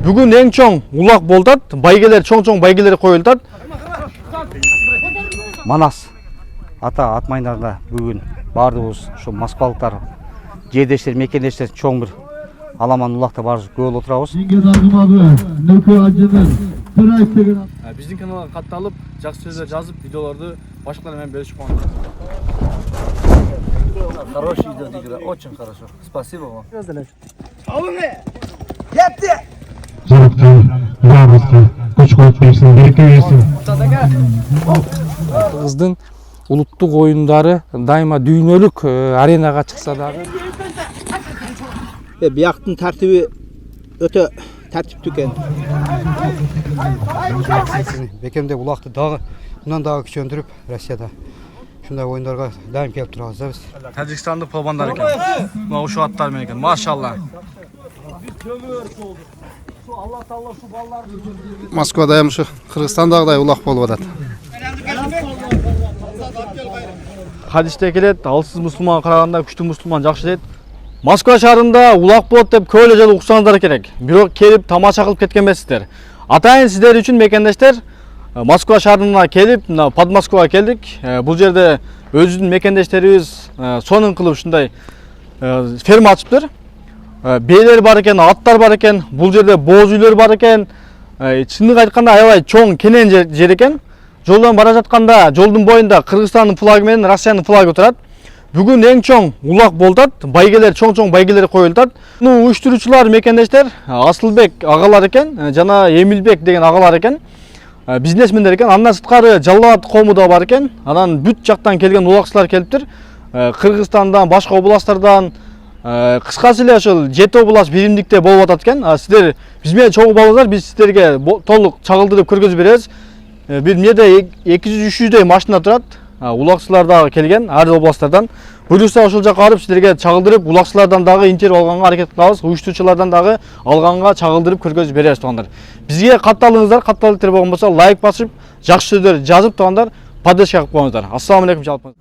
Бүгін ең чоң улақ болдат, байгелер, чоң байгелер қойылдат. Манас ата атмайнарда бүгін бардығыз şu Москвалықтар, жердештер, мекендештер чоң бір аламан улақта бар көңіл отырауыз. Біздің каналға қатталып, жақсы сөздер жазып, видеоларды башқалармен бөлісіп қоңыз. Хороший идет игра, очень хорошо. Спасибо вам. Қыздың ұлттық ойындары дайыма дүйнөлік аренаға шықса дағы. Бияқтың тәртібі өте тәртіпті екен. Бекемде улақты дағы, мұнан дағы күшендіріп Россияда. Шундай ойындарға дайым келіп тұрғыз да біз. Тәжікстандық полбандар екен. Мынау шу аттармен екен. Машалла. Москвада емші Қырғызстандағыдай улақ болып атады. Хадисте келет, алсыз мұсылман қарағанда күшті мұсылман жақшы дед. Москва шарында улақ болады деп көйлі жыл ұқсаңыздар керек. Бирок келіп тамаша қылып кеткенбесіздер. Атайын сіздер үшін мекендештер Москва шарына келіп, под Москваға келдік. Бұл жерде өзінің мекендештеріміз сонын қылып шындай ферма açыптыр. Бейлер бар екен, аттар бар екен, бұл жерде боз үйлер бар екен. Шындық айтқанда аябай чоң кенен жер екен. Жолдан бара жатқанда, жолдың бойында Қырғызстанның флагы мен Россияның флагы тұрады. Бүгін ең чоң улақ болдат, байгелер, чоң байгелер қойылдат. Uyuşturucular мекендештер Асылбек ағалар екен, жана Емилбек деген ағалар екен. Бизнесмендер екен, андан сырткары Жаллат қомы да бар екен. Анан бүт жақтан келген улақшылар келиптир. Қырғызстандан, башка областардан, кыскасы эле ошол 7 област биримдикте болуп атат экен. Сиздер биз менен чогуу балдар, биз сиздерге толук чагылдырып көргөзүп беребиз. Бир эмнеде 200-300дей машина турат. Улакчылар дагы келген ар областтардан. Буюрса ошол жака барып сиздерге чагылдырып, улакчылардан дагы интервью алганга аракет кылабыз. Уюштуучулардан дагы алганга чагылдырып көргөзүп беребиз туугандар. Бизге катталыңыздар, катталыктар болгон болсо лайк басып, жакшы сөздөр жазып туугандар, поддержка кылып коюңуздар. Ассаламу алейкум жалпы.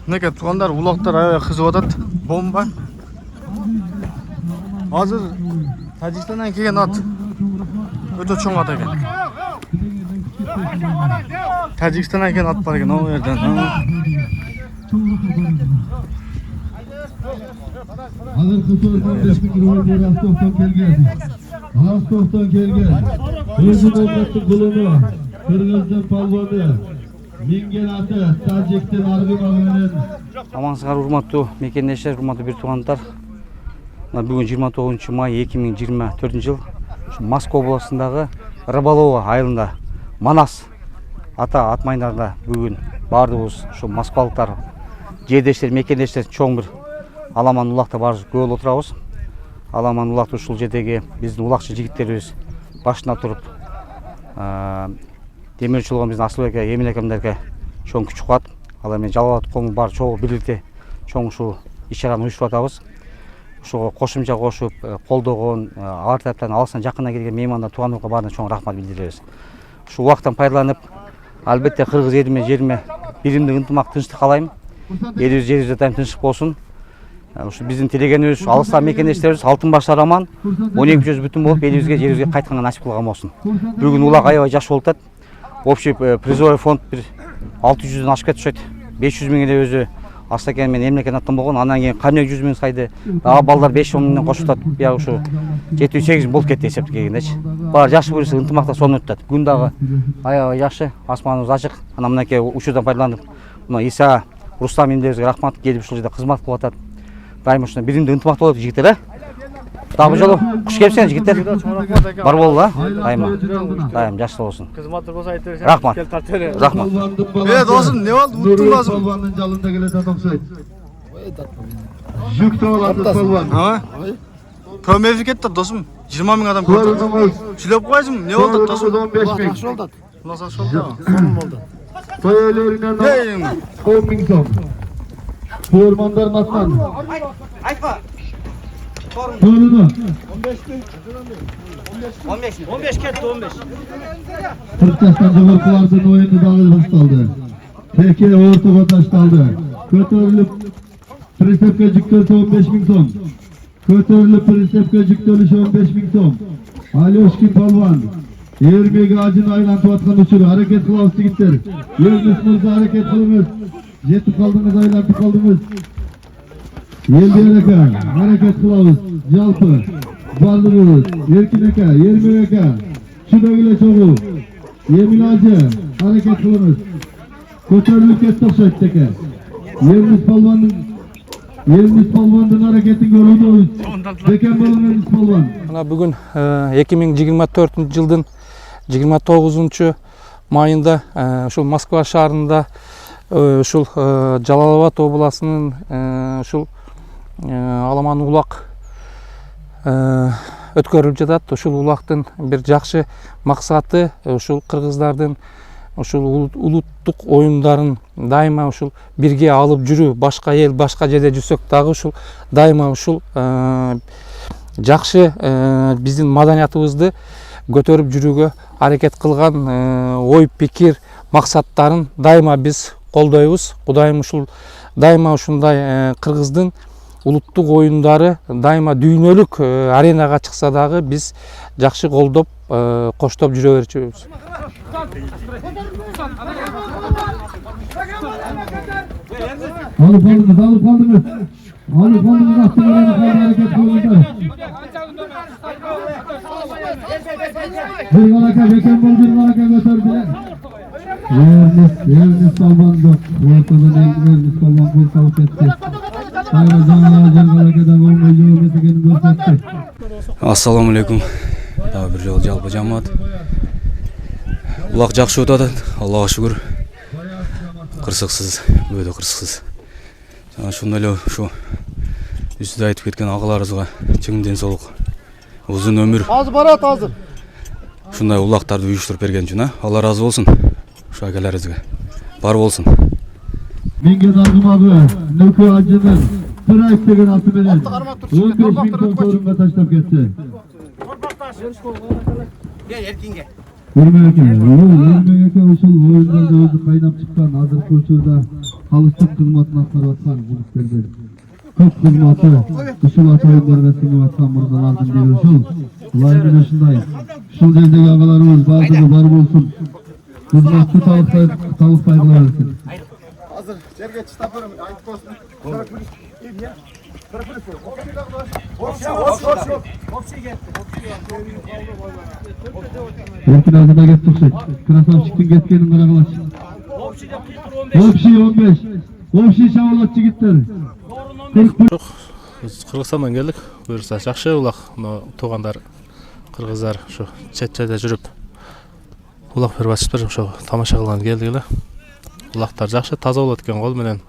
Мынакей туугандар, улактар аябай кызып атат. Бомба. Азыр Тажикстандан келген ат. Өтө чоң ат экен. Тажикстандан келген ат бар экен, ал жерден. Hazır kutuğundan 5.000 kilometre Rostof'tan kelgen. Özü memleketin kulunu, Kırgız'dan palvanı, Mingen atı, Tacik'ten argımağının. Амансыздар урматтуу мекендештер, урматтуу бир туугандар. Бүгүн 29 май 2024 жыл Москва областындагы Рыбалово айылында Манас ата атмайнарда бүгүн бардыбыз ушу москвалыктар, жердештер, мекендештер чоң бир аламан улакта бар көңүл отурабыз. Аламан улакты ушул жердеги биздин улакчы жигиттерибиз башына туруп, демирчи болгон биздин Асылбек Эмил акамдарга чоң күч кубат. Алар менен Жалалат кому бар чогуу бирликте чоң ушул иш-чараны уюштуруп атабыз. Ушуга кошумча кошуп, колдогон, ар тараптан алыстан жакына келген меймандар, туугандарга баарына чоң рахмат билдиребиз. Ушул убактан пайдаланып, албетте кыргыз элиме, жериме биримдик ынтымак, тынчтык каалайм. Элибиз жерибизде дайым тынчтык болсун. Ушу биздин тилегенибиз, алыстан мекендештерибиз алтын баштар аман, 12 жүз бүтүн болуп, элибизге, жерибизге кайтканга насип кылган болсун. Бүгүн улак аябай жакшы болуп атат. Общий призовой фонд бир 600-дөн ашып кетишет. 500 миң эле өзү Астакен менен эмнекен аттан болгон, андан кийин Камек 100 миң сайды, дагы балдар 5-10 миңден кошуп атат. Бияк ушу 7-8 болуп кетти эсепти келгендечи. Баары жакшы буюрса ынтымакта сонун өтүп атат. Күн дагы аябай жакшы, асманыбыз ачык. Анан мынакей учурдан пайдаланып, мына Иса, Рустам эмдерибизге рахмат, келип ушул жерде кызмат кылып атат. Дайым ушундай биримдик ынтымакта болот жигиттер, э? Дагы жолу куш келипсиңер жигиттер. Бар болду, а? Дайыма. Дайым жакшы болсун. Кызматтар болсо айта берсең. Рахмат. Рахмат. Досум, не болду? Уттуң досум. Palvanın calında geleden oksayt. Жүк тоолады palvan. Көмөй кетти досум. 20 миң адам көрдү. Сүйлөп койсуң, не болду досум? 15 миң. Жакшы болду. Мына жакшы болду. Сонун болду. Toy öylerinden 10 ming so'm. Ko'rmanlar matman. Aytma. To'lini 15 ketdi 15. 40 yaşdan Cumhurbaşkanı oyunu dağı başlandı. Peki ortaga taşlandı. Kötürülüp Presepke jüklerse 15 ming so'm. Kötörülüp prensepke жүктөлүшү 15.000 сом. Алёшкин Палван. Эрмеги ажын айлантып аткан учуру аракет кылабыз жигиттер. Ердис мырза аракет кылыңыз. Жетип калдыңыз, айлантып калдыңыз. Елдер ака, аракет кылабыз. Жалпы бардыгыбыз. Эркин ака, Эрмек ака. Чүдөгү эле чогуу. Эмин ажы, аракет кылыңыз. Көтөрүлүп кетти окшойт экен. Ердис Палвандын аракетин көрүүбүз. Бекен болуң Ердис Палван. Мына бүгүн 2024 жылдын 29 майында ушул Москва шаарында ушул Жалал-Абад областынын ушул Аламан улак өткөрүлүп жатат. Ушул улактын бир жакшы максаты ушул кыргыздардын ушул улуттук оюндарын дайыма ушул бирге алып жүрүү. Башка эл, башка жерде жүрсөк дагы ушул дайыма ушул жакшы биздин маданиятыбызды көтөрүп жүрүүгө аракет кылган ой пикир максаттарын дайыма биз колдойбуз. Кудайым ушул дайыма ушундай кыргыздын улуттук оюндары дайыма дүйнөлүк аренага чыкса дагы биз жакшы колдоп коштоп жүрө берчүбүз. Алып калдыңыз. Автомобиль hareket kılındı. Bir galaka Beken Bol bir galaka götürdüler. Yeriniz sallandı. Ortadan Yeriniz sallan bol tavuk etti. Hayra Can galakadan olmayı yönetikini gösterdi. Assalamu alaikum. Daha bir jol жалпы жамаат. Улак жакшы өтүп атат. Аллага шүгүр. Кырсыксыз, өтө кырсыксыз. Жана ошондой эле ушу үстүдө айтып кеткен агаларыбызга чың ден соолук, узун өмүр. Азыр барат азыр. Ушундай улактарды уюштуруп берген үчүн Алла ыраазы болсун. Ушу акаларыбызга бар болсун. Minge Dargımabı, Nökü Acı'nın Pırak деген atı menен 15.000 ton sorunga taşlap ketti. Ermeke uşul oyunlarda özü kaynap çıkan azırkı uçurda halıstık kızmatını atkarı atkan jigitlerden. Köp kızmatı, uşul atı oyunlarına singip atkan mırzalardın biri uşul. Ulayımın uşunday. Uşul jerdeki ağalarımız bazısı var bolsun. Kızmatı tavukpay kıla versin. Hazır, жерге çıtapırım, ayıp olsun. Erkin ağzına gettirsek. Krasavçık'ın getkenin karagalaş. Opşi 15. Opşi şavalatçı gittiler. Кыргызстандан келдик. Буюрса жакшы улак, туугандар, кыргыздар ушу чет жерде жүрүп улак берип атышыптыр. Ошо тамаша кылган келдик эле. Улактар жакшы, таза болот экен, кол менен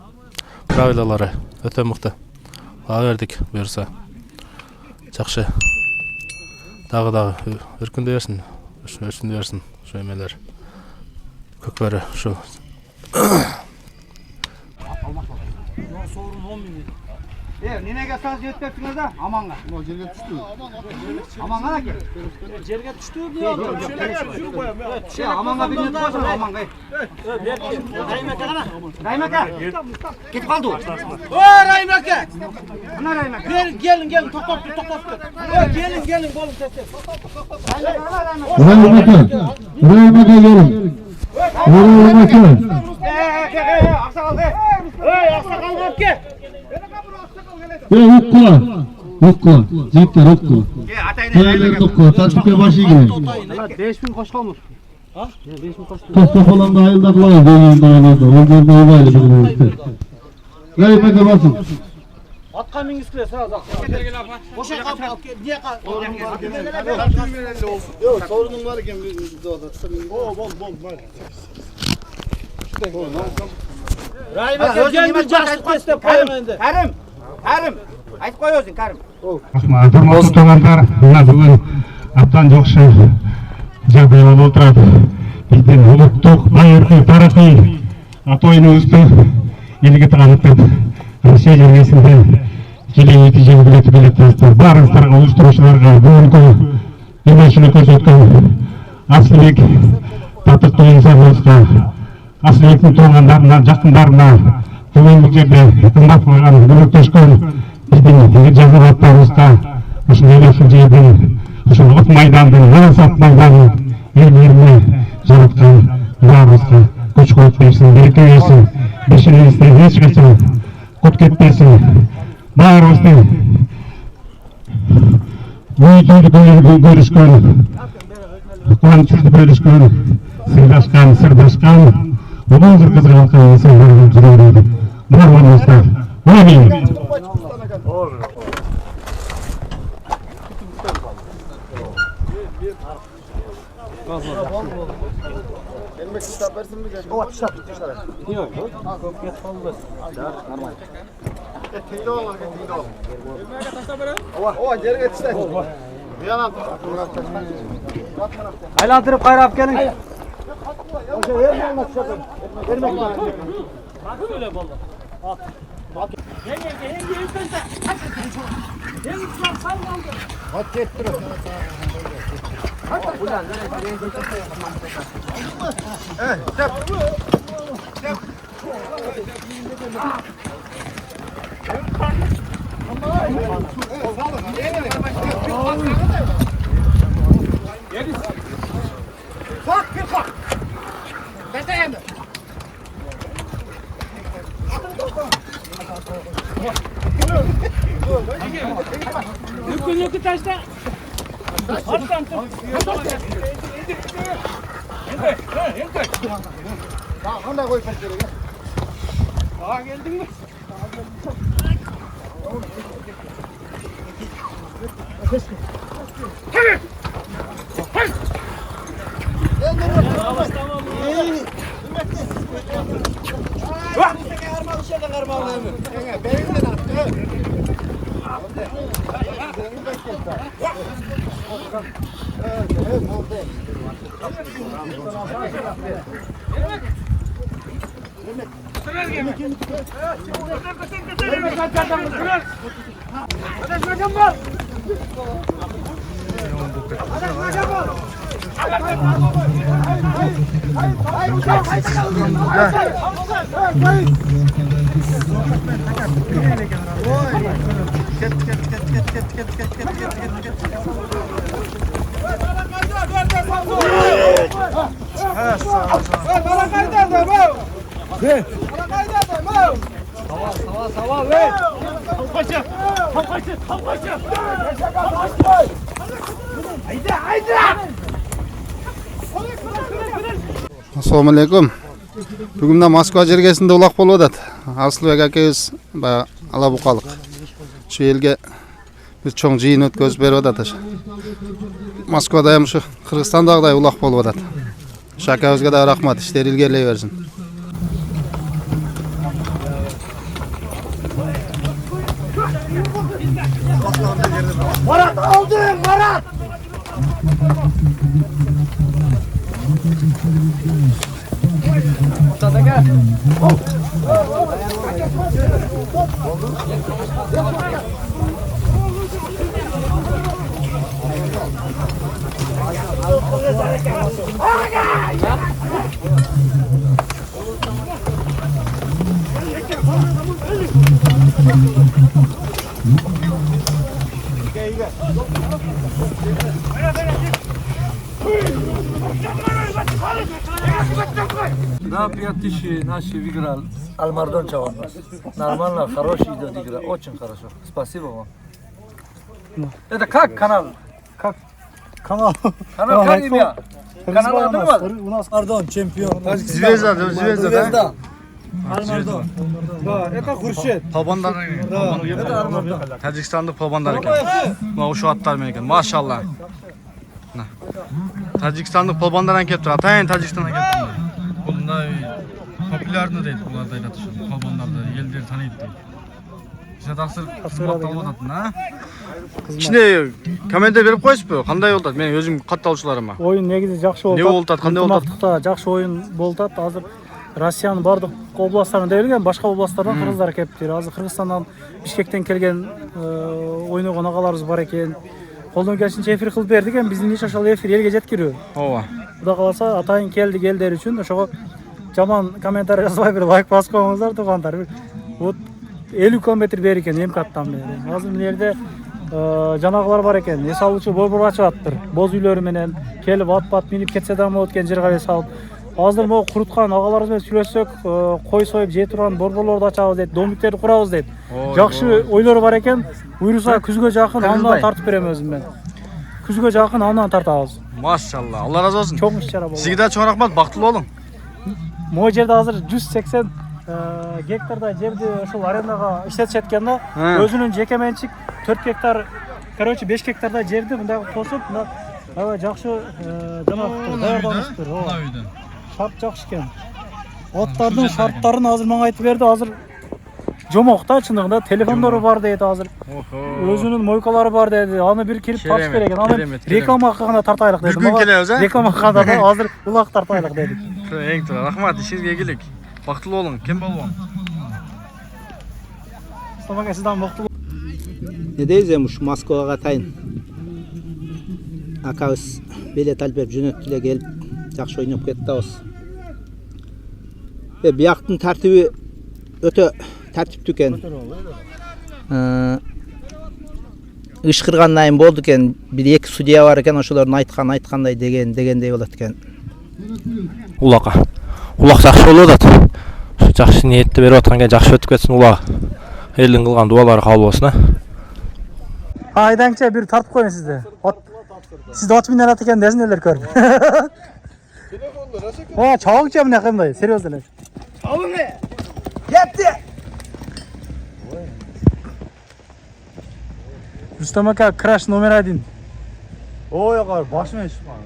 правилалары өтө мыкты. Ага бердик, буюрса жакшы. Дагы өркүндөй берсин, өсүндө берсин, ошо эмелер. Көкбөрү ушу. Nenege saz yetketsiniz de Aman'a. Жерге түштү. Aman'a gel. Жерге түштү диyor. Aman'a birini koysun Aman'a. Raymaka. Ketip kaldı o. Raymaka. Ana Raymaka. Gelin toktop. Gelin bolun sesi. Raymaka gelin. Raymaka. Aksakal be. Aksakal bak gel. Okula. Jigitler okula. Toylar okula. Tartipke başı gibi. 5000 koşkalmış. Ha? 5000 koştu. Tosta falan da ayılda kılayız. Dönüyoruz dağlarda. O görde olaylı bulunmakta. Raymaka basın. Atqa mingiskile sağ ol. Boşa kap. Niye kap? Yok, sorunum var iken bizde o da. Bol var. Raymaka gel bir jaşlık testep koyayım endi. Karim. Aytып koyuyorsun Karim. Урматтуу туугандар, мына бүгүн абдан жакшы жагдай болуп отурат. Биздин улуттук байыркы тарыхый ат оюнубузду элге таанытып, Россия жергесинде желең нетижеге билетип келатабыз. Баарыңыздарга, уюштуруучуларга бүгүнкү эмешини көрсөткөн Асылбек татыктуу инсаныбызга, Асылбектин туугандарына, жакындарына, бүгүнкү жерде кызмат кылган, көмөктөшкөн биздин жазып аттарыбызда ушундай ушул жердин ушул от майдандын парасат майданын элдерине жараткан баарыбызга күч кубат берсин, береке берсин, бешигибизден эч качан кут кетпесин. Баарыбыздын ой-түйдү көрүшкөн, кубанычыбызды бөлүшкөн, сыйдашкан, сырдашкан, улуу кызыгып инсандардын жүрөгүндө баарыбызга амин. Gelmek ister versin mi? O dışarı dışarı. Yok. Ha kopya olmaz. Normal. Teyde ol, teyde ol. Gelmeye taşla böyle. O geri geç işte. Bir yana. Aylandırıp kayrap gelin. O şey yer mi olmaz şaka? Gelmek ister. Bak söyle vallahi. Bak. Gel. Hadi git dur. Yükü taşla. Attan tut. Onda koy pencereye. Daha geldin mi? Assalamu alaikum. Bugün de Moskva jergesinde ulak bolup atat. Asılbek akebиз баягы алабукалык. Şu elge bir çoң жыйын өткөзүп берип атат. Moskvada hem şu Kırgızstandagıдай ulak болуп атат. Şu akebизге да рахмат, иштери илгерилей берсин. Barat aldın Barat. Да, приятиши наши выиграл. Алмардон Чаванас. Нормально, хороший идет игра. Очень хорошо. Спасибо вам. Это как канал? Как? Kanal. Канал как имя? Канал Kanal Алмардон. у нас Ардон, чемпион. Звезда. Звезда. Алмардон. Да, это Хуршет. Palbanlar. Это Алмардон. Tacikistanlık palbanlar ekan. Mana şu atlar men ekan. Maşallah. Tacikistanlık palbanlardan kelip tur. Atayin Tacikistandan kelip tur. Bunda popülarını deydi bularda aytат şu palbanlarda elleri tanıydı deydi. İşte taksir kızmat alып ататын, ha? Кичине комментарий берип коесузбу? Кандай болуп атат? Мен өзүм кат алуучуларыма. Oyun негизи жакшы болуп Не болуп атат? Кандай болуп атат? Ынтымактыкта жакшы oyun болуп атат. Азыр Россиянын бардык областтарынан келген, башка областтардан кыргыздар келиптир. Азыр Кыргызстандан, Бишкектен келген ойногон агаларыбыз бар экен. Колдон келишинче эфир кылып бердик экен. Биздин иш ошол эфир элге жеткирүү. Ооба. Кудай кааласа атайын келди элдер үчүн ошого жаман комментарий жазбай бир лайк басып коюңуздар туугандар. Вот 50 kilometr beri eкен Эмкаттан бери. Азыр мына жерде жанагылар бар экен. Эс алуучу борбор ачып аттыр. Боз үйлөрү менен келип ат минип кетсе да болот экен жерге эс алып. Азыр могу куруткан агаларыбыз менен сүйлөшсөк, кой союп жей турган борборлорду ачабыз дейт, домиктерди курабыз дейт. Жакшы ойлор бар экен. Буйруса күзгө жакын андан тартып берем өзүм мен. Күзгө жакын андан тартабыз. Машалла, Алла разы болсун. Чоң иш-чара болду. Сизге да чоң рахмат, бактылуу болуң. Могу жерде азыр 180 гектарда жерди ушул арендага иштетишет экен да. Өзүнүн жеке менчик 4 гектар, короче 5 гектарда жерди мындай косуп, мына аябай жакшы жанагы даярданыштыр. Шарт жакшы экен. Аттардын шарттарын азыр мага айтып берди. Азыр жомокта чындыгында телефондору бар дейт азыр. Өзүнүн мойкалары бар деди. Аны бир кирип тартып берген. Аны реклама гана тартайлык деди. Бүгүн келебиз, а? Реклама гана азыр улак тартайлык дедик. Эң туура, рахмат, ишиңизге ийгилик. Бактылуу болуң, кем болбоң. Сабага сиздан бактылуу. Не дейбиз эми ушу Москвага атайын. Акабыз билет алып берип жөнөттү эле келип жакшы ойноп кетти абыз. Бияктын тартиби өтө тартиптүү экен. Ышкыргандан кийин болду экен. Бир эки судья бар экен, ошолордун айткандай дегендей болот экен. Улакка. Улак жакшы болуп атат. Ушу жакшы ниетти берип аткан экен, жакшы өтүп кетсин улак. Элдин кылган дуалары кабыл болсун, а. Айдаңча бир тартып коюн сизди. Сизди от менен ат экен десин элер көрдү. О, чагыңча мынакындай, серьезно эле. Чагың эле. Кетти. Рустам ака, краш номер 1. Ой, ага, башыма чыккан.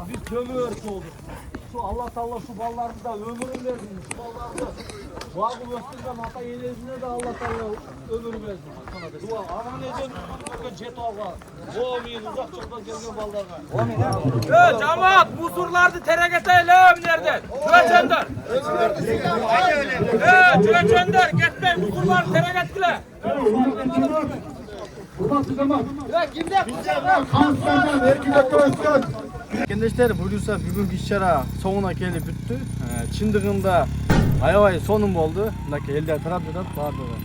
Biz kömür olduk. Şu Allah Teala şu ballarımıza ömür versin. Şu ballarımıza bağlı gösterden ata yenezine de Allah Teala ömür versin. Dua aman eden bakın jet alga. O min uzak çoktan gelgen ballarga. Cemaat musurlardı teregeteyle nereden? Çöçender. Çöçender gitmeyin musurlardı teregetkile. Кендештер, буюрса бүгүнкү иш-чара соңуна келип бүттү. Чындыгында аябай сонун болду. Мынакей элдер тарап жатат баардыгы.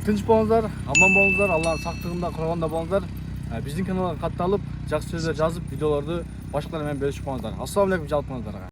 Тынч болуңуздар, аман болуңуздар, Алланын сактыгында курганда болуңуздар. Биздин каналга катталып, жакшы сөздөр жазып, видеолорду башкалар менен бөлүшүп коңуздар. Ассаламу алейкум жалпыңыздарга.